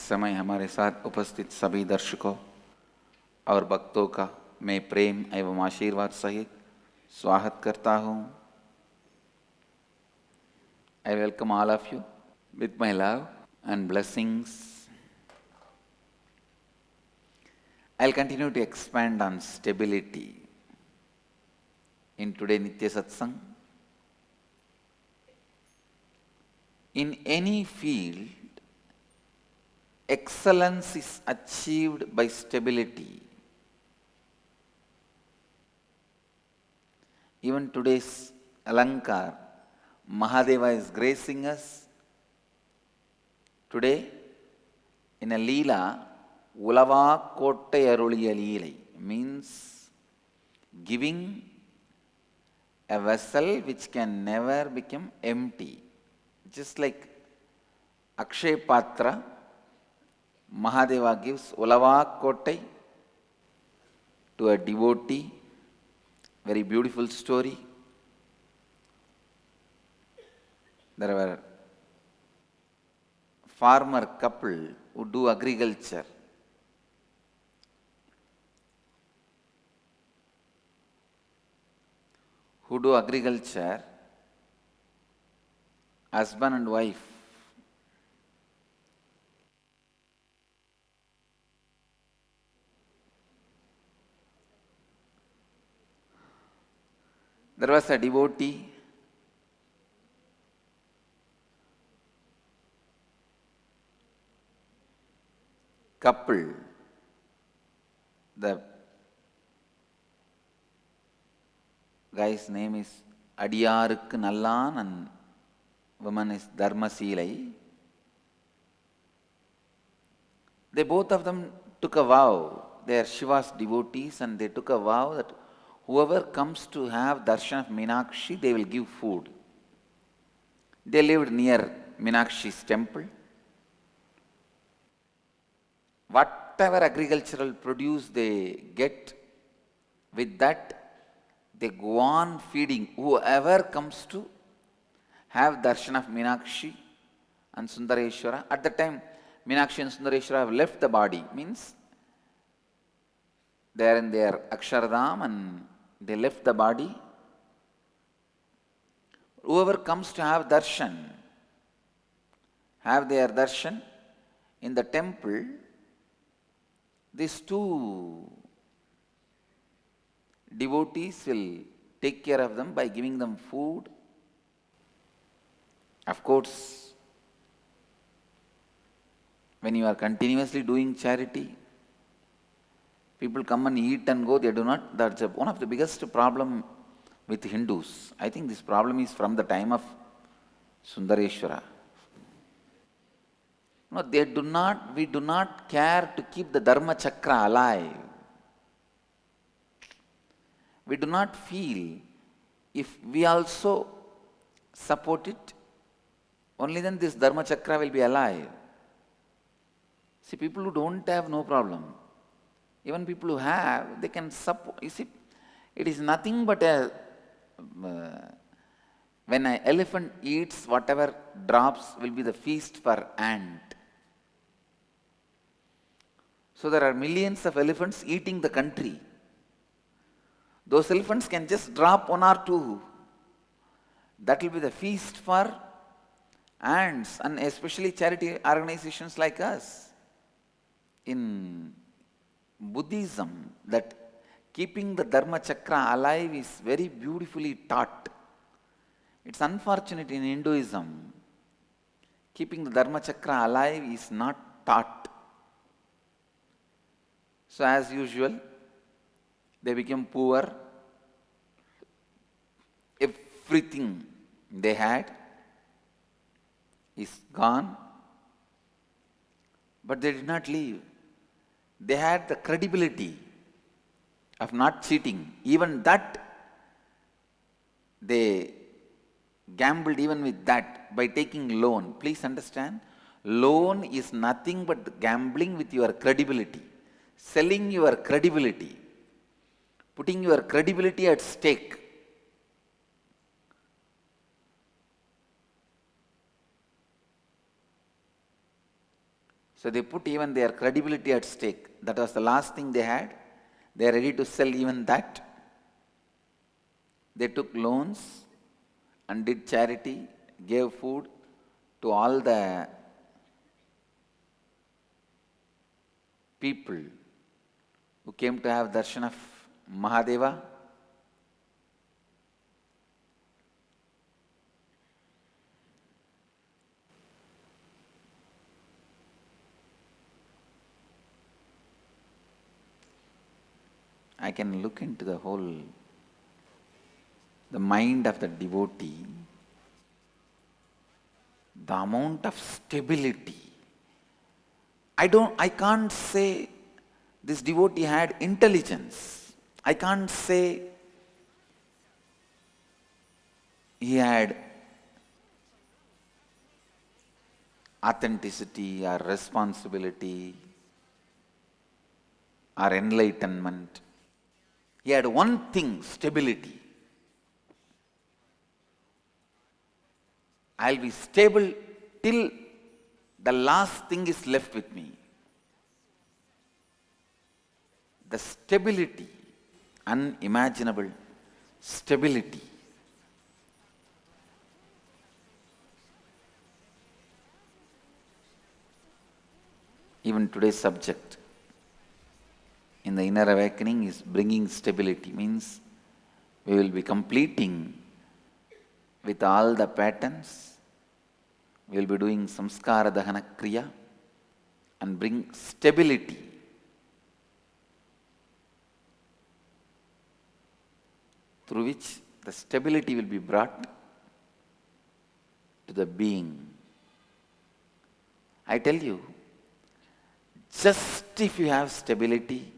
समय हमारे साथ उपस्थित सभी दर्शकों और भक्तों का मैं प्रेम एवं आशीर्वाद सहित स्वागत करता हूँ. I welcome all of you with my love and blessings. I'll continue to expand on stability in today's Nithya Satsangh. In any field, excellence is achieved by stability. Even today's alankara, MahaDeva is gracing us today in a leela, Ulavaa Koattai Aruliya Leelai, means giving a vessel which can never become empty. Just like Akshay Patra, MahaDeva gives Ulavaa Koattai to a devotee. Very beautiful story. There were farmer couple who do agriculture. Husband and wife. There was a devotee couple. The guy's name is Adiyarukku Nallan and woman is Dharmasilai. They both of them took a vow. They are Shiva's devotees and they took a vow that whoever comes to have Darhsan of Meenakshi, they will give food. They lived near Meenakshi's temple. Whatever agricultural produce they get, with that they go on feeding whoever comes to have Darhsan of Meenakshi and Sundareshwara. At the time, Meenakshi and Sundareshwara have left the body, means they are in their Akshardham and they left the body. Whoever comes to have darshan, have their darshan in the temple, these two devotees will take care of them by giving them food. Of course, when you are continuously doing charity, people come and eat and go, they do not. That's one of the biggest problem with Hindus. I think this problem is from the time of Sundareshwara. No, we do not care to keep the Dharma Chakra alive. We do not feel if we also support it, only then this Dharma Chakra will be alive. See, people who don't have, no problem. Even people who have, they can support. You see, it is nothing but a, when an elephant eats, whatever drops will be the feast for ant. So there are millions of elephants eating the country. Those elephants can just drop one or two. That will be the feast for ants, and especially charity organizations like us. In Buddhism, that keeping the Dharma Chakra alive is very beautifully taught. It's unfortunate in Hinduism, keeping the Dharma Chakra alive is not taught. So as usual, they became poor. Everything they had is gone. But they did not leave. They had the credibility of not cheating. Even that, they gambled even with that by taking loan. Please understand, loan is nothing but gambling with your credibility. Selling your credibility. Putting your credibility at stake. So they put even their credibility at stake. That was the last thing they had. They are ready to sell even that. They took loans and did charity, gave food to all the people who came to have darshan of MahaDeva. I can look into the mind of the devotee, the amount of stability. I can't say this devotee had intelligence. I can't say he had authenticity or responsibility or enlightenment. He had one thing, stability. I'll be stable till the last thing is left with me. The stability, unimaginable stability. Even today's subject in the inner awakening is bringing stability, means we will be completing with all the patterns. We will be doing samskara dahana kriya and bring stability. Through which the stability will be brought to the being. I tell you, just if you have stability,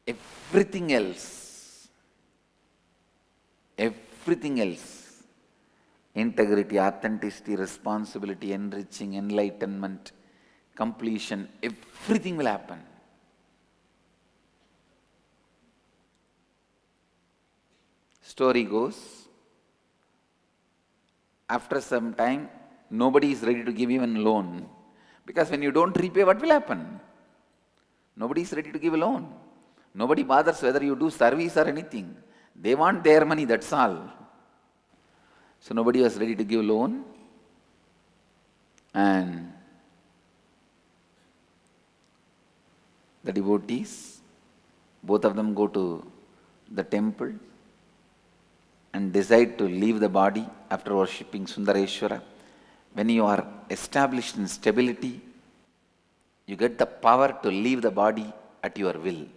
everything else, integrity, authenticity, responsibility, enriching, enlightenment, completion, everything will happen. Story goes, after some time, nobody is ready to give even loan. Because when you don't repay, what will happen? Nobody is ready to give a loan. Nobody bothers whether you do service or anything. They want their money, that's all. So nobody was ready to give loan. And the devotees, both of them go to the temple and decide to leave the body after worshipping Sundareshwara. When you are established in stability, you get the power to leave the body at your will.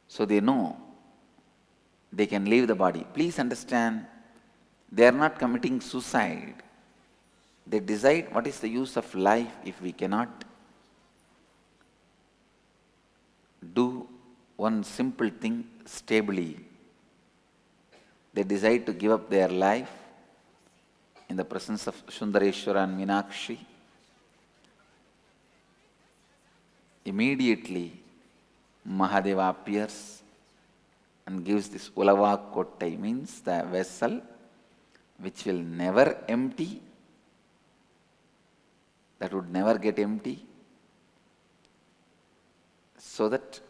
So they know they can leave the body. Please understand, they are not committing suicide. They decide what is the use of life if we cannot do one simple thing stably. They decide to give up their life in the presence of Sundareshwara and Meenakshi. Immediately, MahaDeva appears and gives this Ulavaa Koattai, means the vessel which will never empty, that would never get empty, so that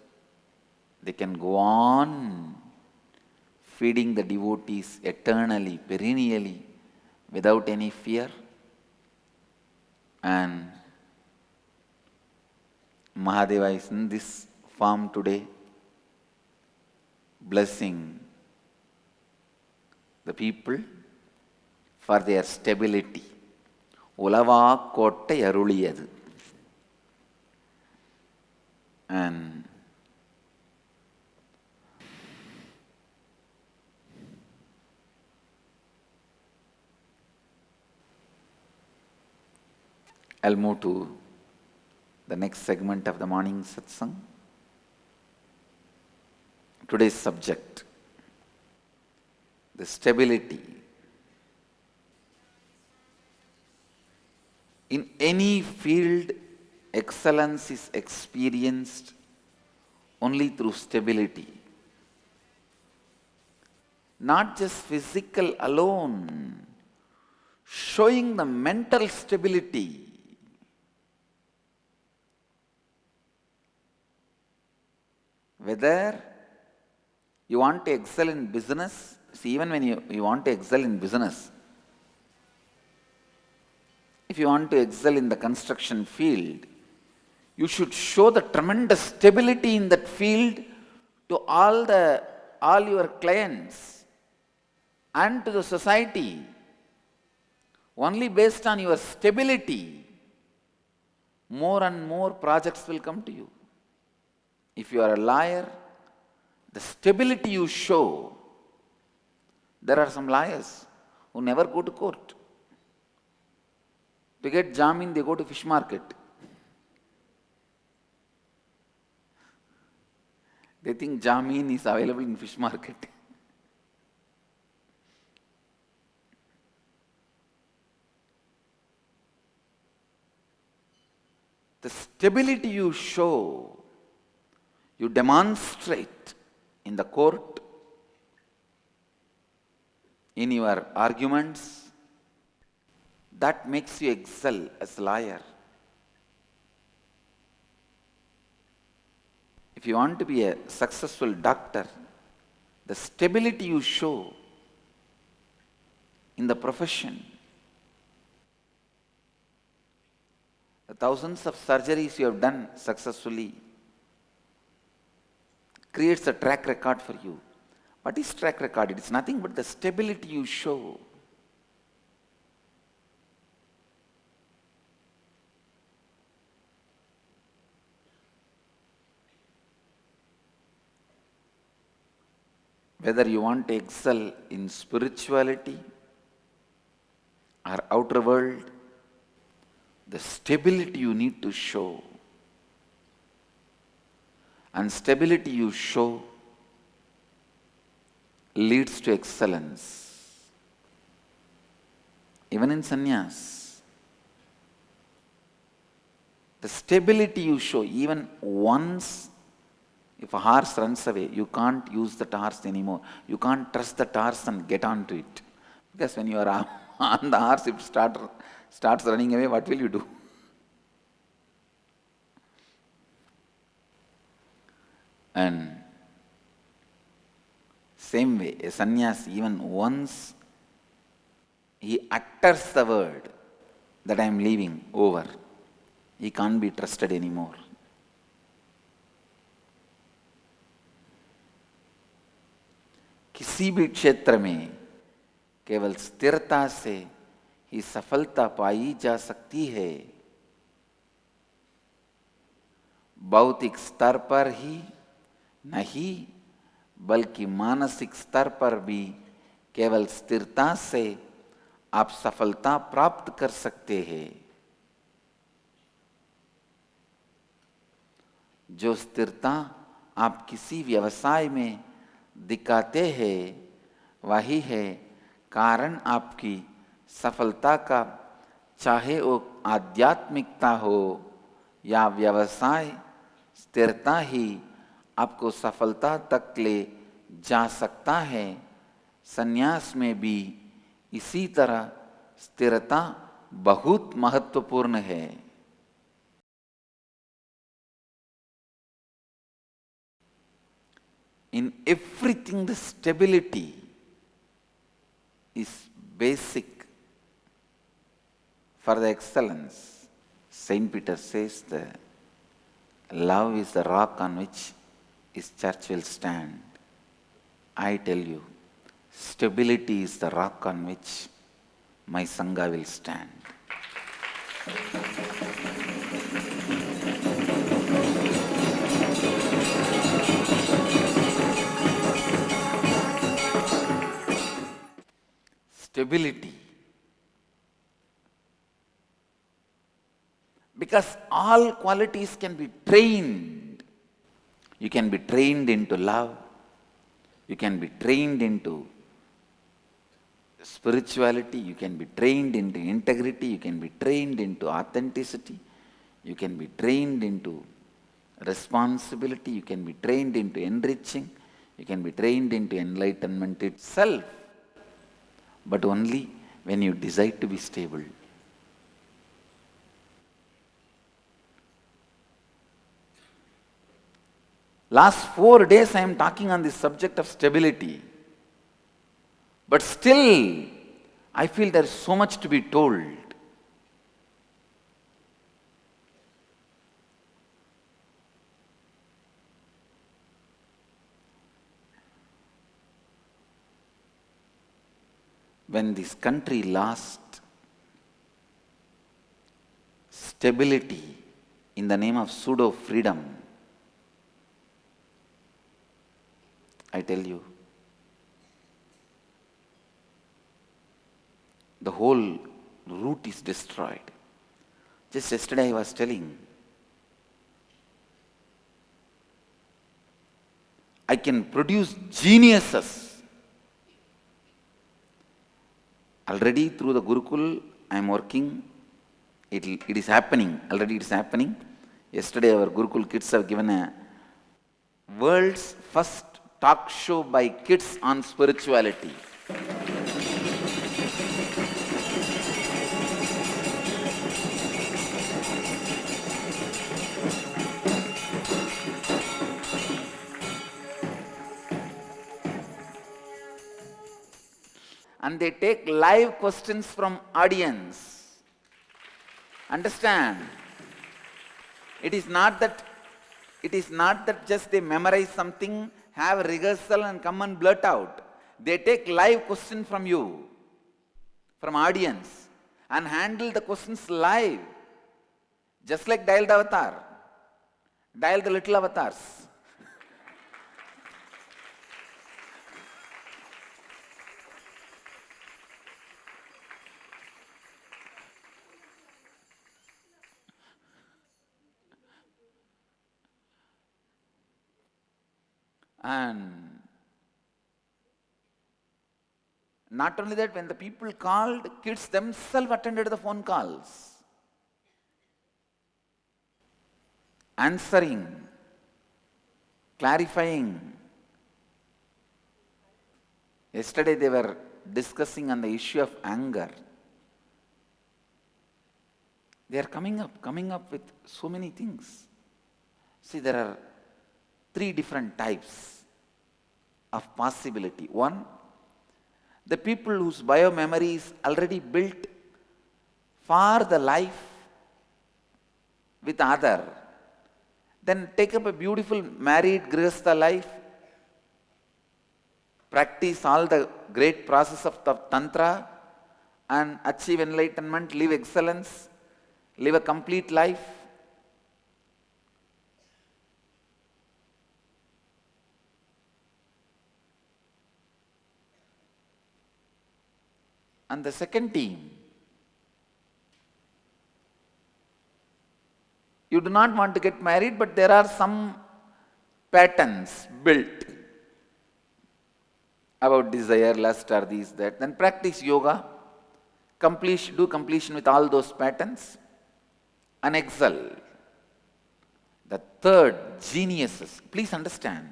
they can go on feeding the devotees eternally, perennially, without any fear. And MahaDeva is in this form today, blessing the people for their stability. Ulavaa Koattai Aruliya. And I'll move to the next segment of the morning satsang. Today's subject, the stability. In any field, excellence is experienced only through stability. Not just physical alone, showing the mental stability. Whether you want to excel in business, see, even when you want to excel in business, if you want to excel in the construction field, you should show the tremendous stability in that field to all your clients and to the society. Only based on your stability, more and more projects will come to you. If you are a lawyer, the stability you show, there are some lawyers who never go to court. To get jamin, they go to fish market. They think jamin is available in fish market. The stability you show, you demonstrate in the court, in your arguments, that makes you excel as a lawyer. If you want to be a successful doctor, the stability you show in the profession, the thousands of surgeries you have done successfully, creates a track record for you. What is track record? It is nothing but the stability you show. Whether you want to excel in spirituality or outer world, the stability you need to show. And stability you show leads to excellence. Even in sannyas, the stability you show, even once, if a horse runs away, you can't use that horse anymore. You can't trust that horse and get onto it. Because when you are on the horse, if it starts running away, what will you do? And same way, a sannyasi, even once he utters the word that I am leaving, over, he can't be trusted anymore. किसी भी क्षेत्र में केवल स्थिरता से ही सफलता पाई जा सकती है। भौतिक स्तर पर ही नहीं, बल्कि मानसिक स्तर पर भी केवल स्थिरता से आप सफलता प्राप्त कर सकते हैं। जो स्थिरता आप किसी व्यवसाय में दिखाते हैं, वही है कारण आपकी सफलता का, चाहे वो आध्यात्मिकता हो या व्यवसाय। स्थिरता ही आपको सफलता तक ले जा सकता है। संन्यास में भी इसी तरह स्थिरता बहुत महत्वपूर्ण है। In everything, the stability is basic for the excellence. Saint Peter says that love is the rock on which his church will stand. I tell you, stability is the rock on which my Sangha will stand. Stability. Because all qualities can be trained. You can be trained into love. You can be trained into spirituality, you can be trained into integrity, you can be trained into authenticity, you can be trained into responsibility, you can be trained into enriching, you can be trained into enlightenment itself, but only when you decide to be stable. Last 4 days I am talking on this subject of stability, but still I feel there is so much to be told. When this country lost stability in the name of pseudo-freedom, I tell you, the whole root is destroyed. Just yesterday I was telling, I can produce geniuses. Already through the Gurukul, I am working. It is happening. Already it is happening. Yesterday our Gurukul kids have given a world's first talk show by kids on spirituality. And they take live questions from audience. Understand? It is not that just they memorize something, have a rehearsal and come and blurt out. They take live questions from you, from audience, and handle the questions live. Just like Dial the Avatar. Dial the little avatars. And not only that, when the people called, kids themselves attended the phone calls, answering, clarifying. Yesterday they were discussing on the issue of anger. They are coming up with so many things. See, there are 3 different types of possibility. One, the people whose bio-memory is already built for the life with other, then take up a beautiful married grihastha life, practice all the great process of the tantra and achieve enlightenment, live excellence, live a complete life. And the second team, you do not want to get married, but there are some patterns built about desire, lust, or these, that. Then practice yoga, do completion with all those patterns, and excel. The third, geniuses. Please understand,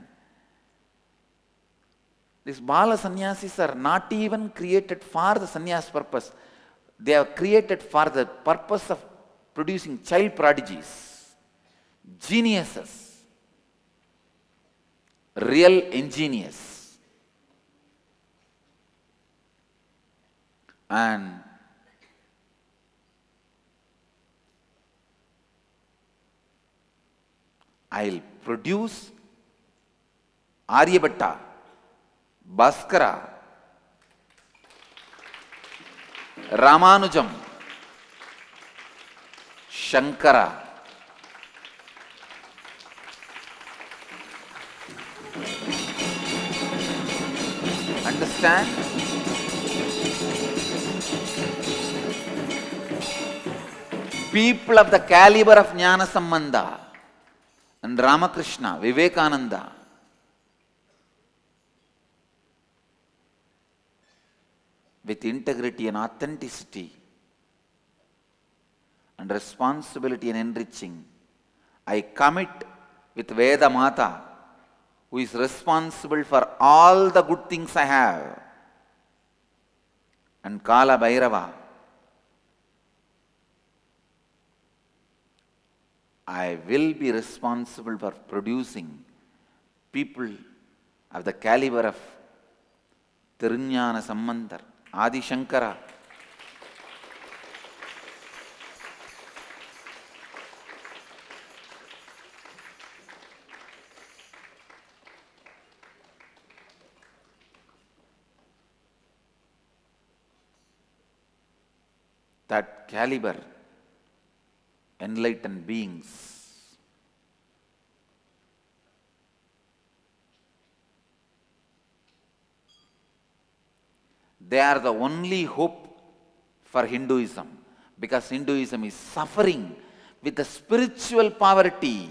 these Bala sannyasis are not even created for the sannyas purpose. They are created for the purpose of producing child prodigies, geniuses, real ingenious. And I'll produce Aryabhatta, Bhaskara, Ramanujam, Shankara, understand? People of the caliber of Jnana Sambandha and Ramakrishna, Vivekananda, with integrity and authenticity and responsibility and enriching. I commit with Veda Mata, who is responsible for all the good things I have, and Kala Bhairava. I will be responsible for producing people of the caliber of Tirunjana Sambandar, Adi Shankara. That caliber, enlightened beings. They are the only hope for Hinduism, because Hinduism is suffering with the spiritual poverty.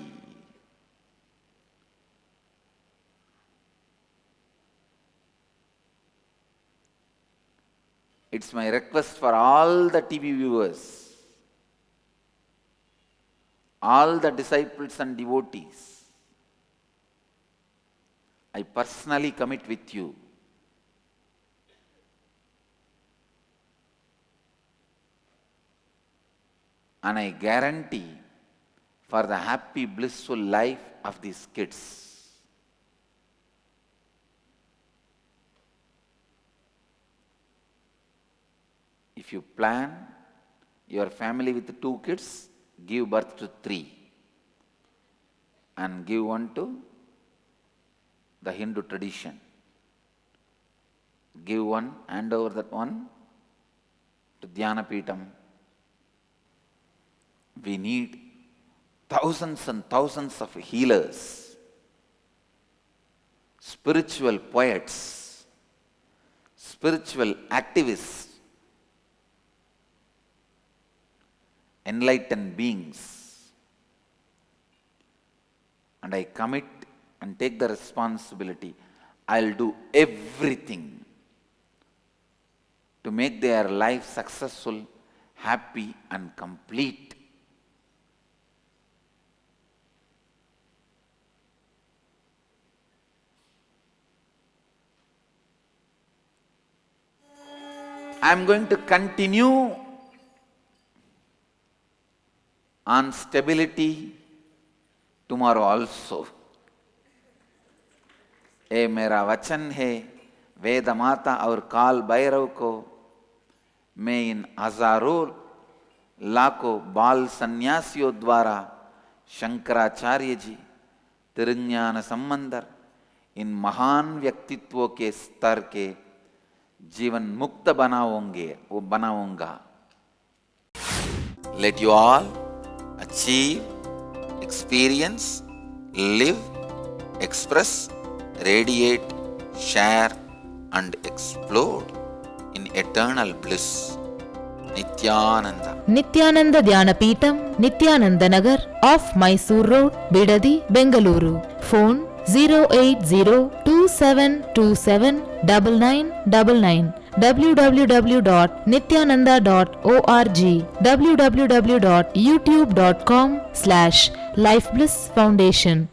It's my request for all the TV viewers, all the disciples and devotees. I personally commit with you. And I guarantee for the happy, blissful life of these kids. If you plan your family with 2 kids, give birth to 3 and give one to the Hindu tradition. Give one, hand over that one to Dhyana Peetam. We need thousands and thousands of healers, spiritual poets, spiritual activists, enlightened beings. And I commit and take the responsibility. I'll do everything to make their life successful, happy and complete. I'm going to continue on stability tomorrow also. ये मेरा वचन है, वेद माता और काल भैरव को मैं इन हजारों लाखों बाल सन्यासियों द्वारा शंकराचार्य जी, तिरुज्ञान संबंधर, इन महान व्यक्तित्वों के स्तर के जीवन मुक्त बनाऊंगा. Let you all achieve, experience, live, express, radiate, share and explode in eternal bliss. Nithyananda. Nithyananda Dhyanapitham, Nithyananda Nagar, off Mysore Road, Bidadi, Bengaluru. Phone 08027279999. www.nithyananda.org. www.youtube.com/Life Bliss Foundation.